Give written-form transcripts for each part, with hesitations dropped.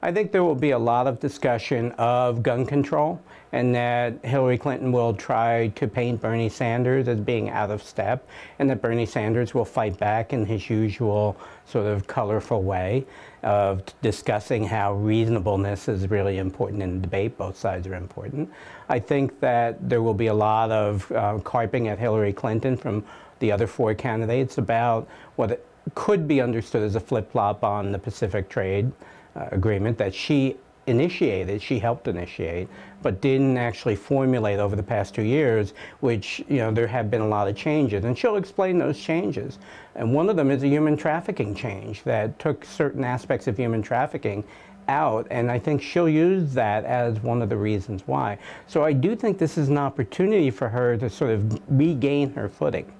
I think there will be a lot of discussion of gun control, and that Hillary Clinton will try to paint Bernie Sanders as being out of step, and that Bernie Sanders will fight back in his usual sort of colorful way of discussing how reasonableness is really important in the debate. Both sides are important. I think that there will be a lot of carping at Hillary Clinton from the other four candidates about what could be understood as a flip-flop on the Pacific Trade Agreement that she initiated, she helped initiate, but didn't actually formulate over the past 2 years, which, you know, there have been a lot of changes. And she'll explain those changes. And one of them is a human trafficking change that took certain aspects of human trafficking out, and I think she'll use that as one of the reasons why. So I do think this is an opportunity for her to sort of regain her footing,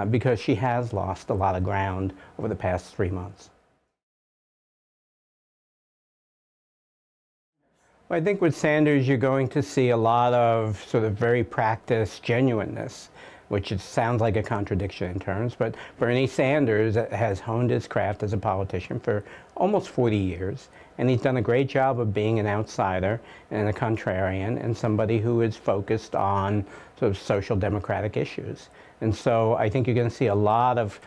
because she has lost a lot of ground over the past 3 months. I think with Sanders, you're going to see a lot of sort of very practiced genuineness, which sounds like a contradiction in terms, but Bernie Sanders has honed his craft as a politician for almost 40 years, and he's done a great job of being an outsider and a contrarian and somebody who is focused on sort of social democratic issues. And so I think you're going to see a lot of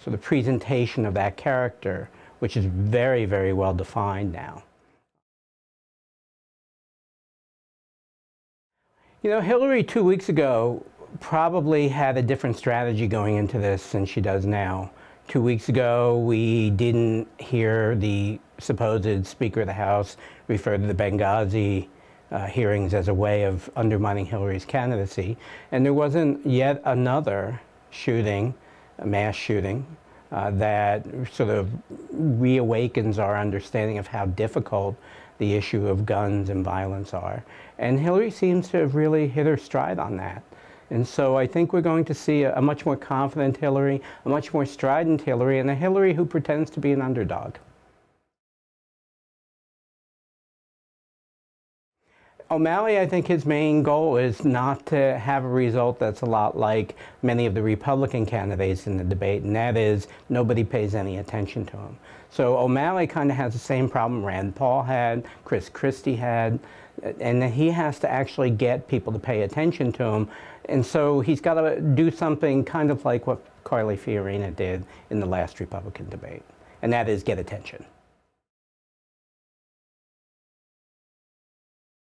sort of presentation of that character, which is very, very well defined now. You know, Hillary 2 weeks ago probably had a different strategy going into this than she does now. 2 weeks ago, we didn't hear the supposed Speaker of the House refer to the Benghazi hearings as a way of undermining Hillary's candidacy. And there wasn't yet another shooting, a mass shooting, that sort of reawakens our understanding of how difficult the issue of guns and violence are. And Hillary seems to have really hit her stride on that. And so I think we're going to see a much more confident Hillary, a much more strident Hillary, and a Hillary who pretends to be an underdog. O'Malley, I think his main goal is not to have a result that's a lot like many of the Republican candidates in the debate, and that is nobody pays any attention to him. So O'Malley kind of has the same problem Rand Paul had, Chris Christie had, and he has to actually get people to pay attention to him. And so he's got to do something kind of like what Carly Fiorina did in the last Republican debate, and that is get attention.